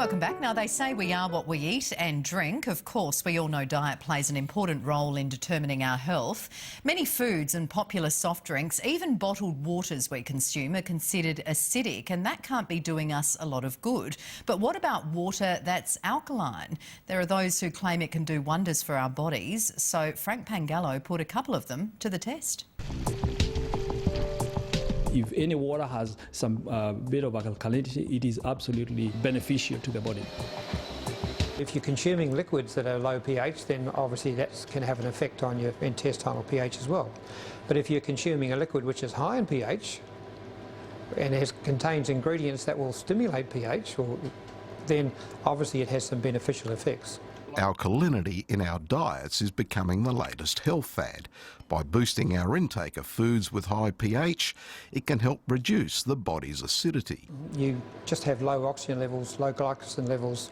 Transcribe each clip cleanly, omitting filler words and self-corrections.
Welcome back. Now, they say we are what we eat and drink. Of course, we all know diet plays an important role in determining our health. Many foods and popular soft drinks, even bottled waters we consume, are considered acidic, and that can't be doing us a lot of good. But what about water that's alkaline? There are those who claim it can do wonders for our bodies. So Frank Pangallo put a couple of them to the test. If any water has some bit of alkalinity, it is absolutely beneficial to the body. If you're consuming liquids that are low pH, then obviously that can have an effect on your intestinal pH as well. But if you're consuming a liquid which is high in pH and contains ingredients that will stimulate pH, then obviously it has some beneficial effects. Alkalinity in our diets is becoming the latest health fad. By boosting our intake of foods with high pH, it can help reduce the body's acidity. You just have low oxygen levels, low glycogen levels,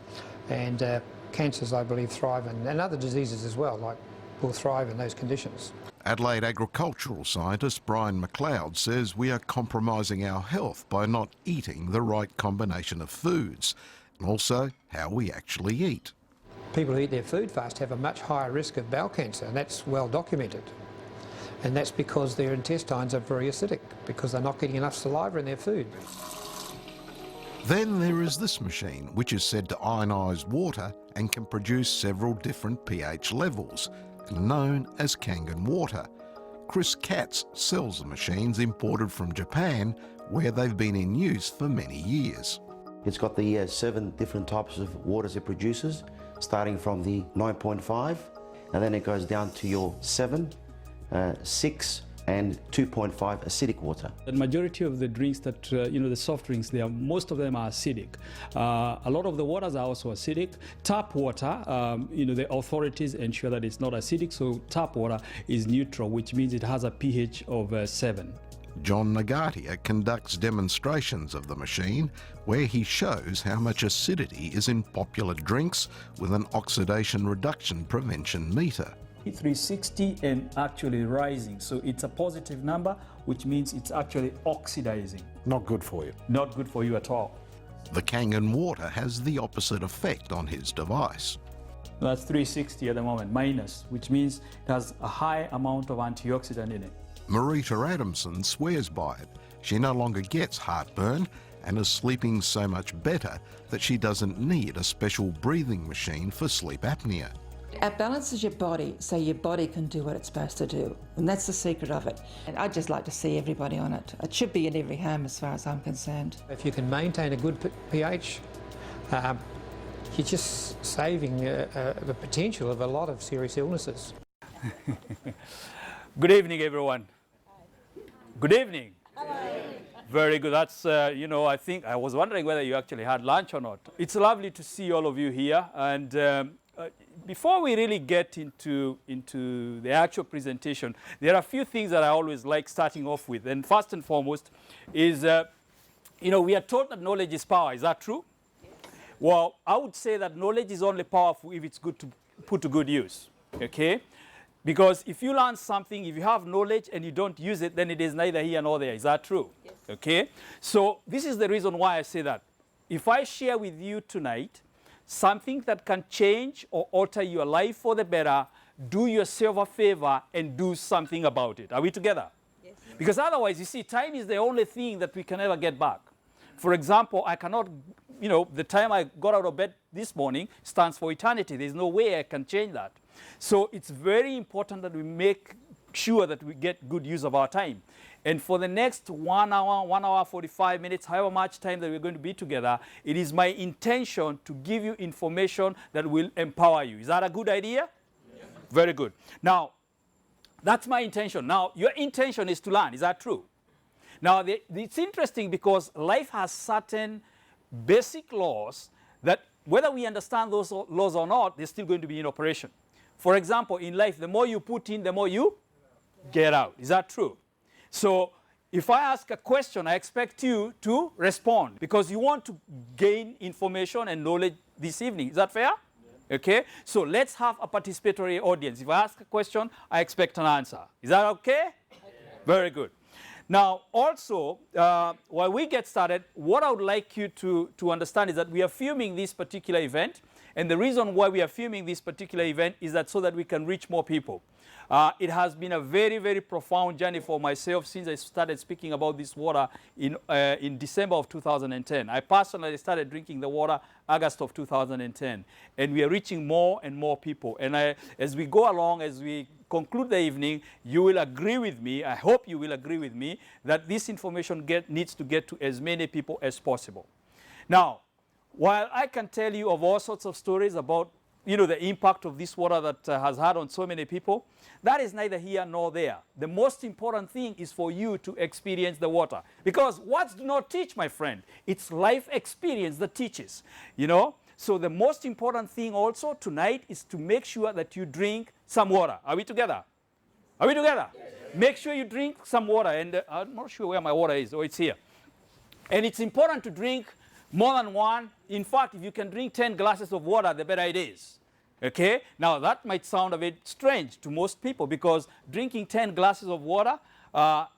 and cancers, I believe, thrive, and other diseases as well, will thrive in those conditions. Adelaide agricultural scientist Brian McLeod says we are compromising our health by not eating the right combination of foods, and also how we actually eat. People who eat their food fast have a much higher risk of bowel cancer, and that's well documented. And that's because their intestines are very acidic, because they're not getting enough saliva in their food. Then there is this machine, which is said to ionise water and can produce several different pH levels, known as Kangen Water. Chris Katz sells the machines imported from Japan, where they've been in use for many years. It's got the 7 different types of waters it produces, starting from the 9.5, and then it goes down to your 7, 6 and 2.5 acidic water. The majority of the drinks that, the soft drinks, most of them are acidic. A lot of the waters are also acidic. Tap water, the authorities ensure that it's not acidic, so tap water is neutral, which means it has a pH of 7. John Nagatia conducts demonstrations of the machine where he shows how much acidity is in popular drinks with an oxidation reduction prevention meter. 360 and actually rising, so it's a positive number, which means it's actually oxidizing. Not good for you. Not good for you at all. The Kangen Water has the opposite effect on his device. That's 360 at the moment, minus, which means it has a high amount of antioxidant in it. Marita Adamson swears by it. She no longer gets heartburn and is sleeping so much better that she doesn't need a special breathing machine for sleep apnea. It balances your body so your body can do what it's supposed to do, and that's the secret of it. And I'd just like to see everybody on it. It should be in every home as far as I'm concerned. If you can maintain a good pH, you're just saving the potential of a lot of serious illnesses. Good evening, everyone. Good evening. Hello. Very good. That's, I think I was wondering whether you actually had lunch or not. It's lovely to see all of you here. And before we really get into the actual presentation, there are a few things that I always like starting off with. And first and foremost is, we are taught that knowledge is power. Is that true? Yes. Well, I would say that knowledge is only powerful if it's good to put to good use. Okay? Because if you learn something, if you have knowledge and you don't use it, then it is neither here nor there. Is that true? Yes. Okay? So this is the reason why I say that. If I share with you tonight something that can change or alter your life for the better, do yourself a favor and do something about it. Are we together? Yes. Because otherwise, you see, time is the only thing that we can ever get back. For example, I cannot, the time I got out of bed this morning stands for eternity. There's no way I can change that. So it's very important that we make sure that we get good use of our time. And for the next 1 hour, 45 minutes, however much time that we're going to be together, it is my intention to give you information that will empower you. Is that a good idea? Yes. Very good. Now, that's my intention. Now, your intention is to learn. Is that true? Now, it's interesting because life has certain basic laws that whether we understand those laws or not, they're still going to be in operation. For example, in life, the more you put in, the more you get out. Is that true? So if I ask a question, I expect you to respond because you want to gain information and knowledge this evening. Is that fair? Yeah. Okay. So let's have a participatory audience. If I ask a question, I expect an answer. Is that okay? Yeah. Very good. Now, also, while we get started, what I would like you to understand is that we are filming this particular event. And the reason why we are filming this particular event is that so that we can reach more people. It has been a very, very profound journey for myself since I started speaking about this water in December of 2010. I personally started drinking the water August of 2010. And we are reaching more and more people. And as we go along, as we conclude the evening, you will agree with me, I hope you will agree with me, that this information needs to get to as many people as possible. Now, while I can tell you of all sorts of stories about the impact of this water that has had on so many people, that is neither here nor there. The most important thing is for you to experience the water. Because words do not teach, my friend. It's life experience that teaches, So the most important thing also tonight is to make sure that you drink some water. Are we together? Are we together? Yes. Make sure you drink some water. And I'm not sure where my water is. Oh, it's here. And it's important to drink more than one. In fact, if you can drink 10 glasses of water, the better it is. Okay? Now, that might sound a bit strange to most people because drinking 10 glasses of water,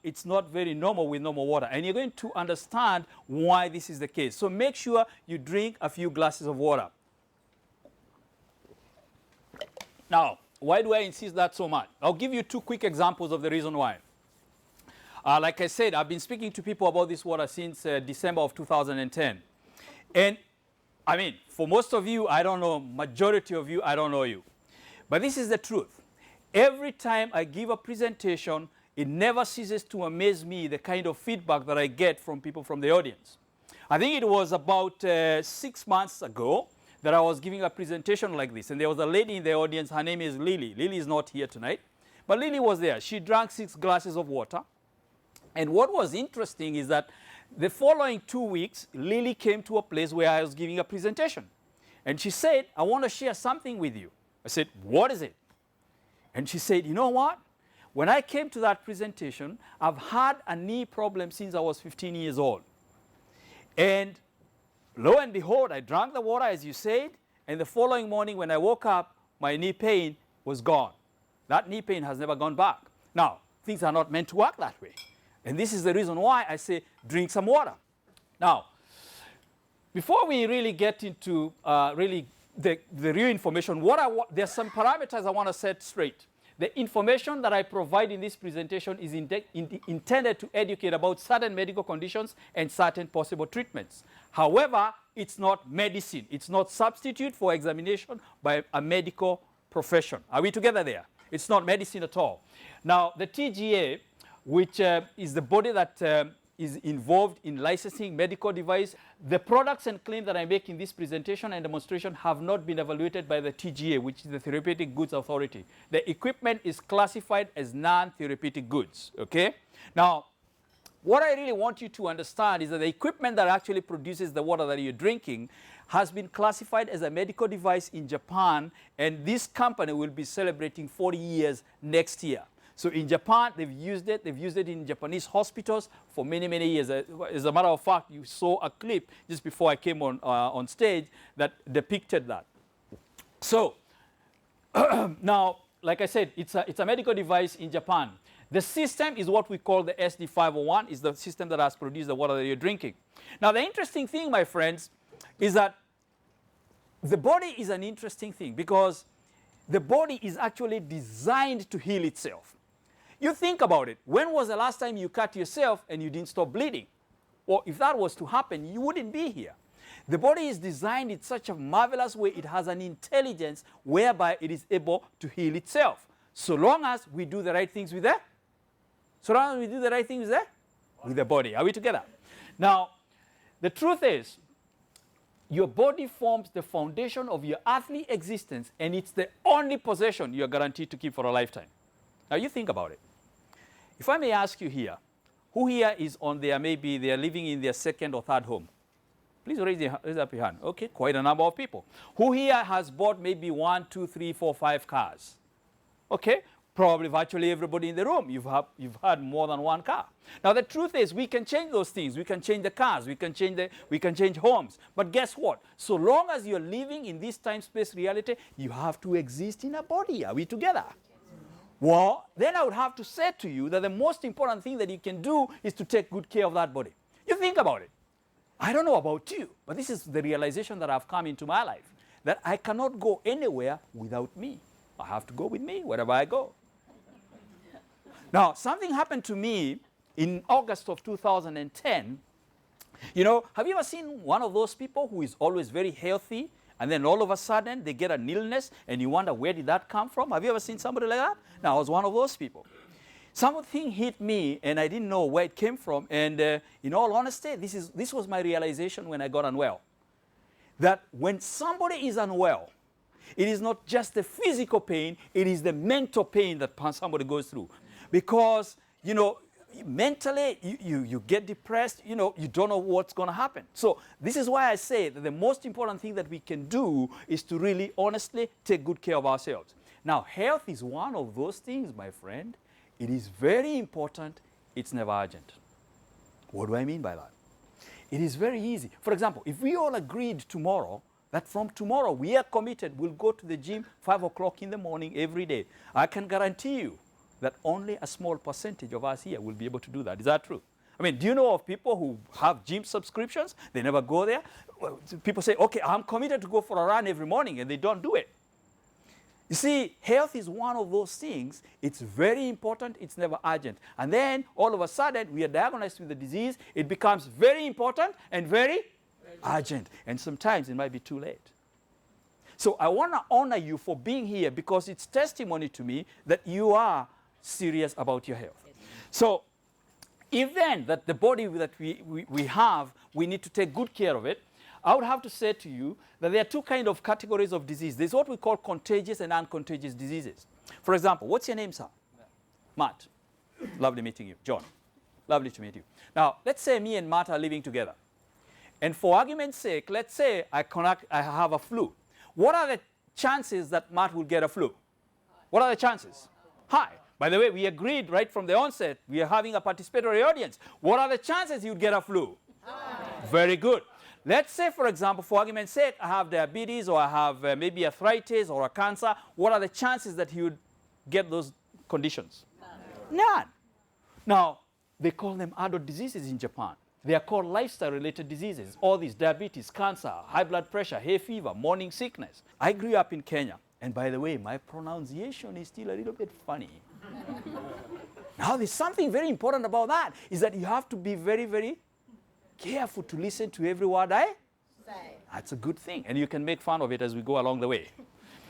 it's not very normal with normal water. And you're going to understand why this is the case. So make sure you drink a few glasses of water. Now, why do I insist that so much? I'll give you two quick examples of the reason why. Like I said, I've been speaking to people about this water since December of 2010. And I mean, for most of you, I don't know, majority of you, I don't know you. But this is the truth. Every time I give a presentation, it never ceases to amaze me the kind of feedback that I get from people from the audience. I think it was about 6 months ago that I was giving a presentation like this. And there was a lady in the audience, her name is Lily. Lily is not here tonight. But Lily was there. She drank 6 glasses of water. And what was interesting is that the following 2 weeks, Lily came to a place where I was giving a presentation. And she said, I want to share something with you. I said, what is it? And she said, you know what? When I came to that presentation, I've had a knee problem since I was 15 years old. And lo and behold, I drank the water, as you said, and the following morning when I woke up, my knee pain was gone. That knee pain has never gone back. Now, things are not meant to work that way. And this is the reason why I say drink some water. Now, before we really get into the real information, there's some parameters I want to set straight. The information that I provide in this presentation is intended to educate about certain medical conditions and certain possible treatments. However, it's not medicine. It's not substitute for examination by a medical profession. Are we together there? It's not medicine at all. Now, the TGA, which is the body that is involved in licensing medical device. The products and claims that I make in this presentation and demonstration have not been evaluated by the TGA, which is the Therapeutic Goods Authority. The equipment is classified as non-therapeutic goods, okay? Now, what I really want you to understand is that the equipment that actually produces the water that you're drinking has been classified as a medical device in Japan, and this company will be celebrating 40 years next year. So in Japan, they've used it in Japanese hospitals for many, many years. As a matter of fact, you saw a clip just before I came on stage that depicted that. So now, like I said, it's a medical device in Japan. The system is what we call the SD501, is the system that has produced the water that you're drinking. Now, the interesting thing, my friends, is that the body is an interesting thing because the body is actually designed to heal itself. You think about it. When was the last time you cut yourself and you didn't stop bleeding? Or if that was to happen, you wouldn't be here. The body is designed in such a marvelous way. It has an intelligence whereby it is able to heal itself. So long as we do the right things with that. So long as we do the right things there, with the body. Are we together? Now, the truth is, your body forms the foundation of your earthly existence, and it's the only possession you're guaranteed to keep for a lifetime. Now, you think about it. If I may ask you here, who here is on their, maybe they are living in their second or third home? Please raise up your hand. Okay, quite a number of people. Who here has bought maybe 1, 2, 3, 4, 5 cars? Okay, probably virtually everybody in the room. You've had more than one car. Now the truth is, we can change those things. We can change the cars. We can change homes. But guess what? So long as you're living in this time-space reality, you have to exist in a body. Are we together? Well, then I would have to say to you that the most important thing that you can do is to take good care of that body. You think about it. I don't know about you, but this is the realization that I've come into my life, that I cannot go anywhere without me. I have to go with me wherever I go. Now, something happened to me in August of 2010. You know, have you ever seen one of those people who is always very healthy, and then all of a sudden they get an illness and you wonder, where did that come from? Have you ever seen somebody like that? Now, I was one of those people. Something hit me and I didn't know where it came from. And in all honesty, this was my realization when I got unwell. That when somebody is unwell, it is not just the physical pain, it is the mental pain that somebody goes through. Because, you know, mentally, you get depressed, you know, you don't know what's going to happen. So this is why I say that the most important thing that we can do is to really honestly take good care of ourselves. Now, health is one of those things, my friend. It is very important. It's never urgent. What do I mean by that? It is very easy. For example, if we all agreed tomorrow that from tomorrow we are committed, we'll go to the gym 5 o'clock in the morning every day, I can guarantee you that only a small percentage of us here will be able to do that. Is that true? I mean, do you know of people who have gym subscriptions? They never go there. Well, people say, okay, I'm committed to go for a run every morning, and they don't do it. You see, health is one of those things. It's very important. It's never urgent. And then all of a sudden, we are diagnosed with the disease. It becomes very important and very urgent. And sometimes it might be too late. So I want to honor you for being here because it's testimony to me that you are serious about your health. Yes. So if then that the body that we have, we need to take good care of it, I would have to say to you that there are two kinds of categories of disease. There's what we call contagious and uncontagious diseases. For example, what's your name, sir? Matt. Lovely meeting you. John. Lovely to meet you. Now, let's say me and Matt are living together. And for argument's sake, let's say I have a flu. What are the chances that Matt will get a flu? What are the chances? High. By the way, we agreed right from the onset, we are having a participatory audience. What are the chances you'd get a flu? High. Very good. Let's say, for example, for argument's sake, I have diabetes or I have maybe arthritis or a cancer. What are the chances that he would get those conditions? None. Now, they call them adult diseases in Japan. They are called lifestyle-related diseases. All these diabetes, cancer, high blood pressure, hay fever, morning sickness. I grew up in Kenya. And by the way, my pronunciation is still a little bit funny. Now, there's something very important about that, is that you have to be very, very careful to listen to every word I say. That's a good thing. And you can make fun of it as we go along the way.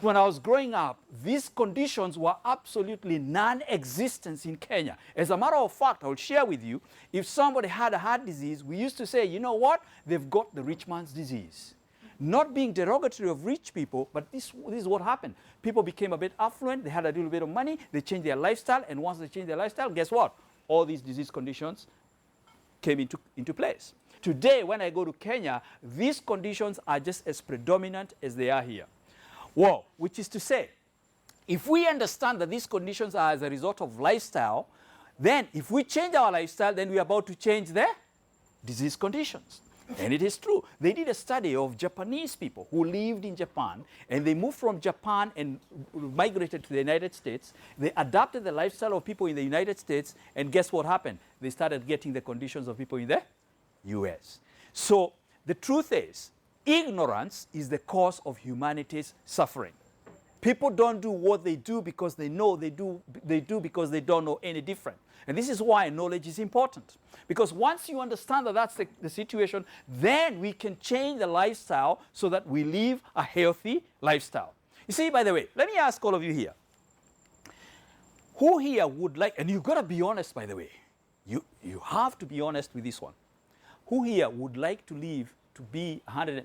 When I was growing up, these conditions were absolutely non-existent in Kenya. As a matter of fact, I will share with you, if somebody had a heart disease, we used to say, you know what? They've got the rich man's disease. Not being derogatory of rich people, but this is what happened. People became a bit affluent, they had a little bit of money, they changed their lifestyle, and once they changed their lifestyle, guess what? All these disease conditions came into place. Today, when I go to Kenya, these conditions are just as predominant as they are here. Well, which is to say, if we understand that these conditions are as a result of lifestyle, then if we change our lifestyle, then we are about to change the disease conditions. And it is true. They did a study of Japanese people who lived in Japan, and they moved from Japan and migrated to the United States. They adapted the lifestyle of people in the United States, and guess what happened? They started getting the conditions of people in the US. So the truth is, ignorance is the cause of humanity's suffering. People don't do what they do because they know they do because they don't know any different. And this is why knowledge is important. Because once you understand that that's the situation, then we can change the lifestyle so that we live a healthy lifestyle. You see, by the way, let me ask all of you here. Who here would like, and you've got to be honest, by the way. You have to be honest with this one. Who here would like to live to be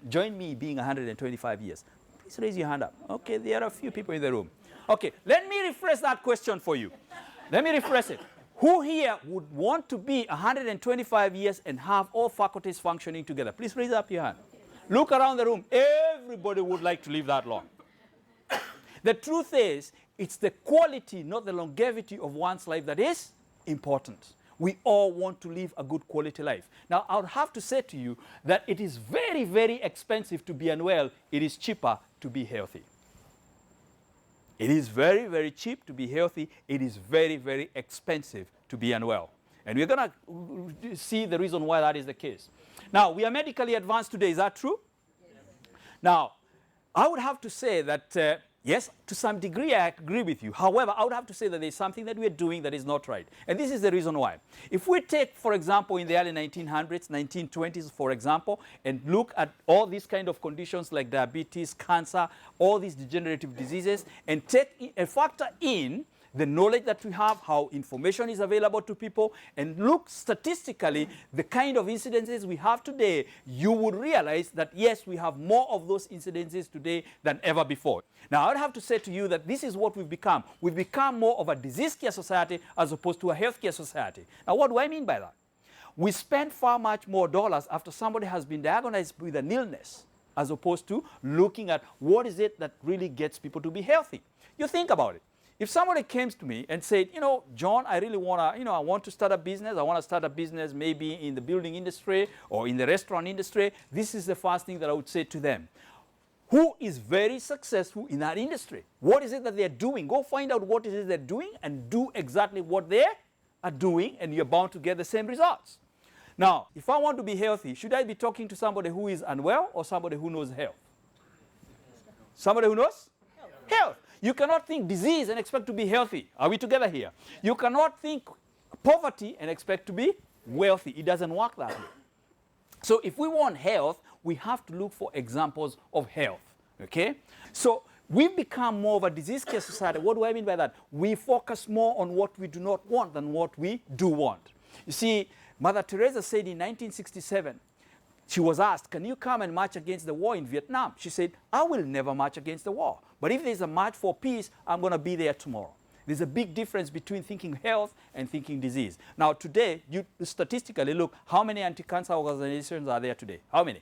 join me being 125 years? Please raise your hand up. Okay, there are a few people in the room. Okay, let me rephrase that question for you. Let me rephrase it. Who here would want to be 125 years and have all faculties functioning together? Please raise up your hand. Look around the room. Everybody would like to live that long. The truth is, it's the quality, not the longevity of one's life that is important. We all want to live a good quality life. Now, I would have to say to you that it is very, very expensive to be unwell. It is cheaper to be healthy. It is very, very cheap to be healthy. It is very, very expensive to be unwell. And we're going to see the reason why that is the case. Now, we are medically advanced today. Is that true? Yes. Now, I would have to say that, yes, to some degree I agree with you. However, I would have to say that there's something that we're doing that is not right. And this is the reason why. If we take, for example, in the early 1900s, 1920s, for example, and look at all these kind of conditions like diabetes, cancer, all these degenerative diseases, and take a factor in the knowledge that we have, how information is available to people, and look statistically the kind of incidences we have today, you would realize that yes, we have more of those incidences today than ever before. Now, I would have to say to you that this is what we've become. We've become more of a disease care society as opposed to a healthcare society. Now, what do I mean by that? We spend far much more dollars after somebody has been diagnosed with an illness as opposed to looking at what is it that really gets people to be healthy. You think about it. If somebody came to me and said, you know, John, I really want to, I want to start a business. I want to start a business maybe in the building industry or in the restaurant industry. This is the first thing that I would say to them. Who is very successful in that industry? What is it that they're doing? Go find out what it is they're doing and do exactly what they are doing, and you're bound to get the same results. Now, if I want to be healthy, should I be talking to somebody who is unwell or somebody who knows health? Somebody who knows health. You cannot think disease and expect to be healthy. Are we together here? You cannot think poverty and expect to be wealthy. It doesn't work that way. So if we want health, we have to look for examples of health. Okay? So we've become more of a disease care society. What do I mean by that? We focus more on what we do not want than what we do want. You see, Mother Teresa said in 1967, she was asked, can you come and march against the war in Vietnam? She said, I will never march against the war. But if there's a march for peace, I'm going to be there tomorrow. There's a big difference between thinking health and thinking disease. Now, today, you statistically look, how many anti-cancer organizations are there today? How many?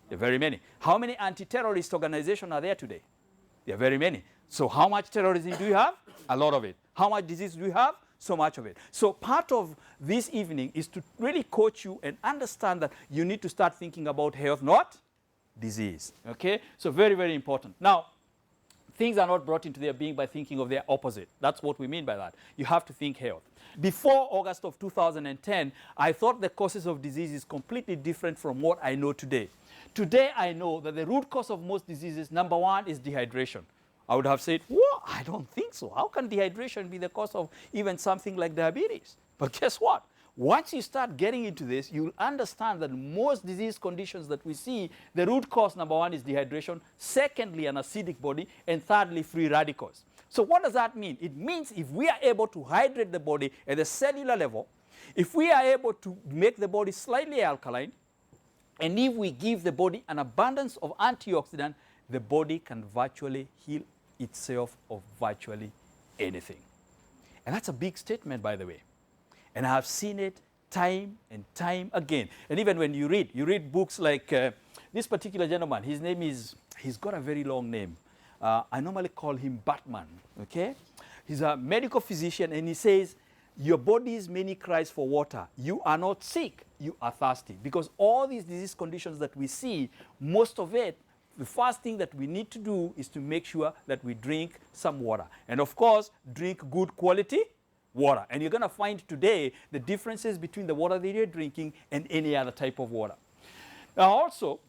There are very many. How many anti-terrorist organizations are there today? There are very many. So how much terrorism do you have? A lot of it. How much disease do you have? So much of it. So part of this evening is to really coach you and understand that you need to start thinking about health, not disease. Okay? So very, very important. Now, things are not brought into their being by thinking of their opposite. That's what we mean by that. You have to think health. Before August of 2010, I thought the causes of disease is completely different from what I know today. Today, I know that the root cause of most diseases, number one, is dehydration. I would have said, well, I don't think so. How can dehydration be the cause of even something like diabetes? But guess what? Once you start getting into this, you'll understand that most disease conditions that we see, the root cause, number one, is dehydration. Secondly, an acidic body. And thirdly, free radicals. So what does that mean? It means if we are able to hydrate the body at the cellular level, if we are able to make the body slightly alkaline, and if we give the body an abundance of antioxidant, the body can virtually heal itself of virtually anything. And that's a big statement, by the way. And I have seen it time and time again. And even when you read books like this particular gentleman, his name is, he's got a very long name. I normally call him Batman, okay? He's a medical physician, and he says, your body's many cries for water. You are not sick, you are thirsty. Because all these disease conditions that we see, most of it, the first thing that we need to do is to make sure that we drink some water. And of course, drink good quality water. And you're going to find today the differences between the water that you're drinking and any other type of water. Now also,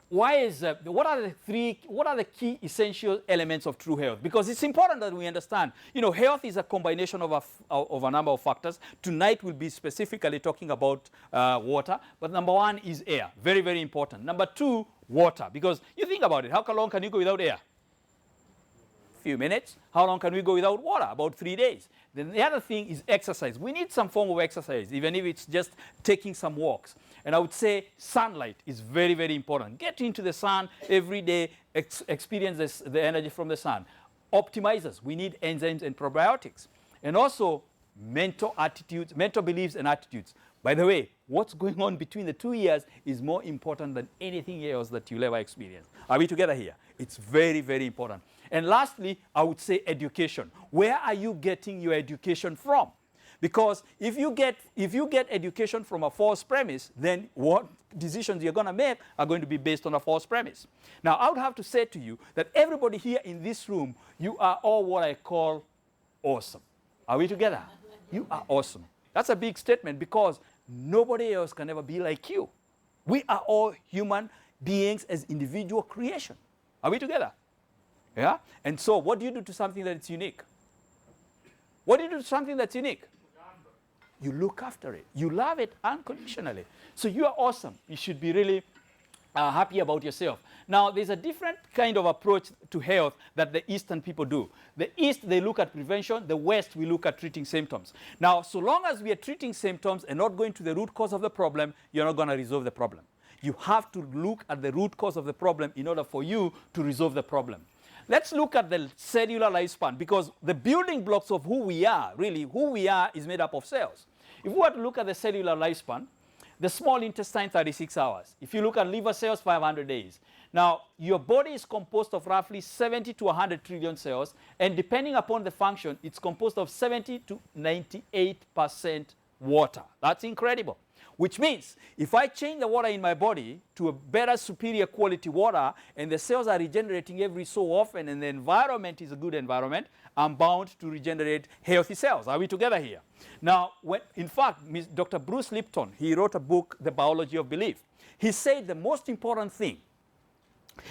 what are the key essential elements of true health? Because it's important that we understand, health is a combination of a number of factors. Tonight we'll be specifically talking about water, but number one is air. Very, very important. Number two, water. Because you think about it, how long can you go without air? Few minutes. How long can we go without water? About 3 days. Then the other thing is exercise. We need some form of exercise, even if it's just taking some walks. And I would say sunlight is very, very important. Get into the sun every day, experience the energy from the sun. Optimizers, we need enzymes and probiotics. And also mental attitudes, mental beliefs and attitudes. By the way, what's going on between the 2 years is more important than anything else that you'll ever experience. Are we together here? It's very, very important. And lastly, I would say education. Where are you getting your education from? Because if you get education from a false premise, then what decisions you're going to make are going to be based on a false premise. Now, I would have to say to you that everybody here in this room, you are all what I call awesome. Are we together? You are awesome. That's a big statement because nobody else can ever be like you. We are all human beings as individual creation. Are we together? Yeah? And so what do you do to something that is unique? What do you do to something that's unique? You look after it. You love it unconditionally. So you are awesome. You should be really happy about yourself. Now, there's a different kind of approach to health that the Eastern people do. The East, they look at prevention. The West, we look at treating symptoms. Now, so long as we are treating symptoms and not going to the root cause of the problem, you're not going to resolve the problem. You have to look at the root cause of the problem in order for you to resolve the problem. Let's look at the cellular lifespan, because the building blocks of who we are, really, who we are is made up of cells. If we were to look at the cellular lifespan, the small intestine, 36 hours. If you look at liver cells, 500 days. Now, your body is composed of roughly 70 to 100 trillion cells, and depending upon the function, it's composed of 70 to 98% water. That's incredible. Which means if I change the water in my body to a better, superior quality water, and the cells are regenerating every so often, and the environment is a good environment, I'm bound to regenerate healthy cells. Are we together here? Now, in fact, Dr. Bruce Lipton, he wrote a book, The Biology of Belief. He said the most important thing,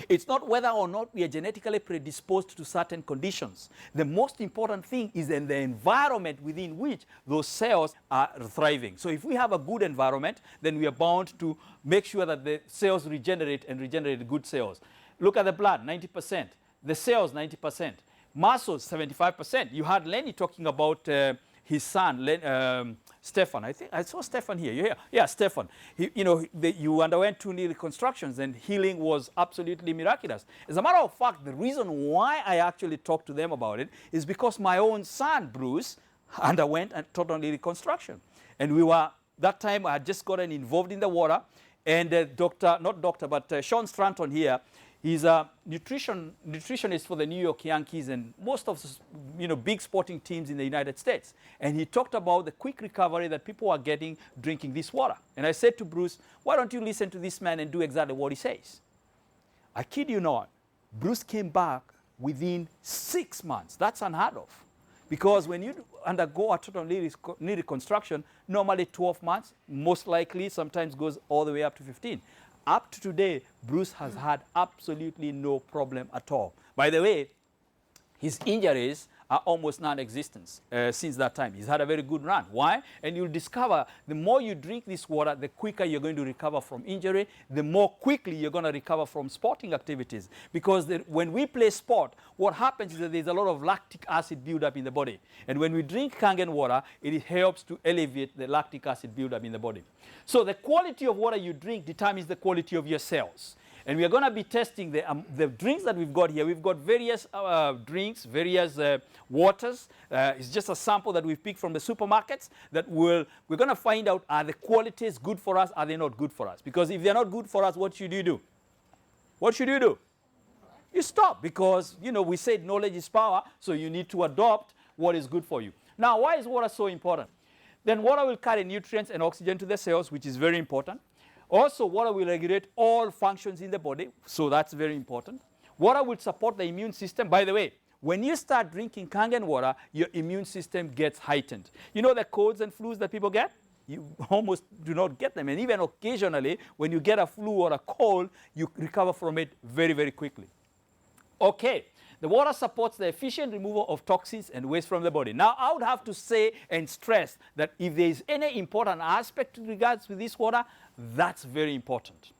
it's not whether or not we are genetically predisposed to certain conditions. The most important thing is in the environment within which those cells are thriving. So if we have a good environment, then we are bound to make sure that the cells regenerate and regenerate good cells. Look at the blood, 90%. The cells, 90%. Muscles, 75%. You heard Lenny talking about his son, Stefan. I think I saw Stefan here. You're here? Yeah, Stefan. You underwent 2 knee reconstructions, and healing was absolutely miraculous. As a matter of fact, the reason why I actually talked to them about it is because my own son, Bruce, underwent a total knee reconstruction. And that time I had just gotten involved in the water, and Sean Stranton here, he's a nutritionist for the New York Yankees and most of big sporting teams in the United States. And he talked about the quick recovery that people are getting drinking this water. And I said to Bruce, why don't you listen to this man and do exactly what he says? I kid you not, Bruce came back within 6 months. That's unheard of. Because when you undergo a total knee reconstruction, normally 12 months, most likely sometimes goes all the way up to 15. Up to today, Bruce has had absolutely no problem at all. By the way, his injuries are almost non-existent since that time. He's had a very good run. Why? And you'll discover the more you drink this water, the quicker you're going to recover from injury, the more quickly you're going to recover from sporting activities. Because when we play sport, what happens is that there's a lot of lactic acid buildup in the body. And when we drink Kangen water, it helps to alleviate the lactic acid buildup in the body. So the quality of water you drink determines the quality of your cells. And we are going to be testing the drinks that we've got here. We've got various drinks, various waters. It's just a sample that we've picked from the supermarkets that we're going to find out, are the qualities good for us, are they not good for us? Because if they're not good for us, what should you do? What should you do? You stop, because, we said knowledge is power, so you need to adopt what is good for you. Now, why is water so important? Then water will carry nutrients and oxygen to the cells, which is very important. Also, water will regulate all functions in the body, so that's very important. Water will support the immune system. By the way, when you start drinking Kangen water, your immune system gets heightened. You know the colds and flus that people get? You almost do not get them. And even occasionally, when you get a flu or a cold, you recover from it very, very quickly. Okay. The water supports the efficient removal of toxins and waste from the body. Now, I would have to say and stress that if there is any important aspect in regards with this water, that's very important.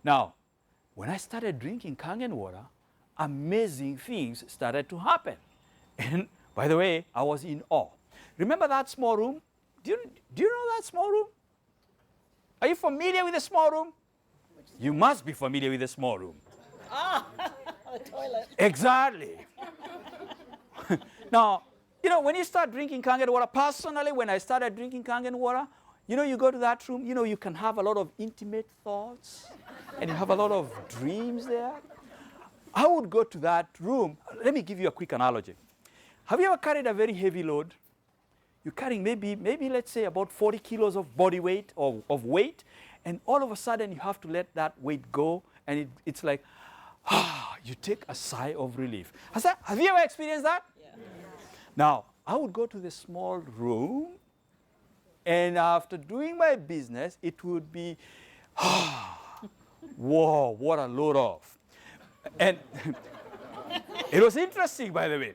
Now, when I started drinking Kangen water, amazing things started to happen. And by the way, I was in awe. Remember that small room? Do you know that small room? Are you familiar with the small room? You must be familiar with the small room. The toilet. Exactly. Now, when you start drinking Kangen water, personally, when I started drinking Kangen water, you go to that room, you can have a lot of intimate thoughts, and you have a lot of dreams there. I would go to that room. Let me give you a quick analogy. Have you ever carried a very heavy load? You're carrying maybe let's say about 40 kilos of body weight or of weight, and all of a sudden you have to let that weight go, and it's like, you take a sigh of relief. Have you ever experienced that? Yeah. Now, I would go to the small room, and after doing my business, it would be, whoa, what a load off. And it was interesting, by the way.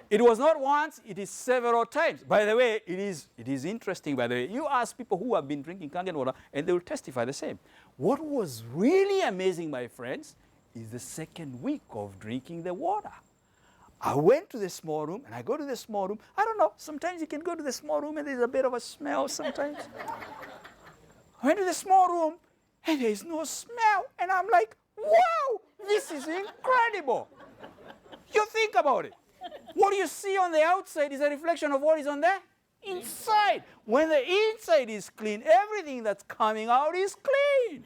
It was not once, it is several times. By the way, it is interesting, by the way. You ask people who have been drinking Kangen water, and they will testify the same. What was really amazing, my friends, is the second week of drinking the water. I went to the small room, and I go to the small room. I don't know, sometimes you can go to the small room, and there's a bit of a smell sometimes. I went to the small room, and there's no smell. And I'm like, wow, this is incredible. You think about it. What you see on the outside is a reflection of what is on the inside. When the inside is clean, everything that's coming out is clean.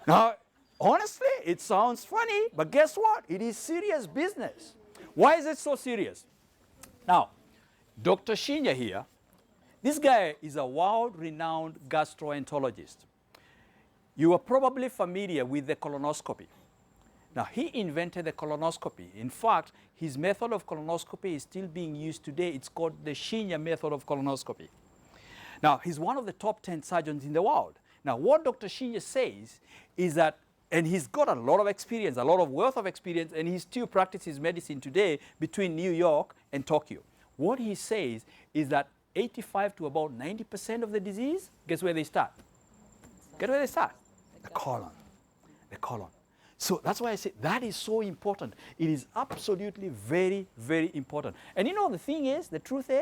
Now, honestly, it sounds funny, but guess what? It is serious business. Why is it so serious? Now, Dr. Shinya here, this guy is a world-renowned gastroenterologist. You are probably familiar with the colonoscopy. Now, he invented the colonoscopy. In fact, his method of colonoscopy is still being used today. It's called the Shinya method of colonoscopy. Now, he's one of the top 10 surgeons in the world. Now, what Dr. Shinya says is that, and he's got a lot of experience, a lot of wealth of experience, and he still practices medicine today between New York and Tokyo. What he says is that 85 to about 90% of the disease, guess where they start? Guess where they start? The colon. The colon. So that's why I say that is so important. It is absolutely very, very important. And you know, the thing is, the truth is,